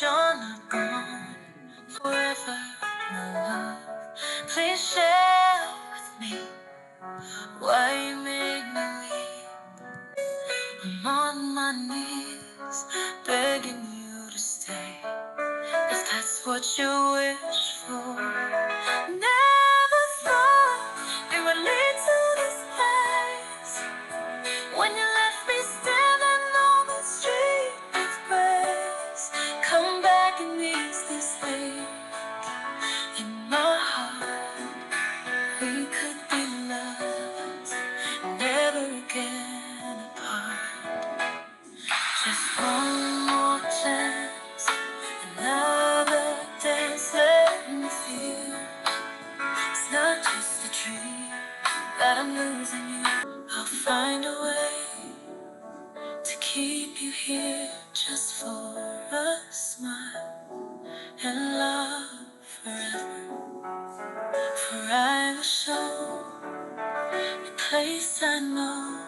you're not gone forever, my love. Please share with me why you make me weep. I'm on my knees, begging you to stay, if that's what you wish for. Never thought it would lead to this place, when you left me standing on the street of grace. Come back and ease this ache in my heart. We could be lovers, never again apart. Just one more chance, another dance, let me feel. It's not just a dream that I'm losing you. I'll find a way to keep you here, just for a smile and love forever. For I will show a place I know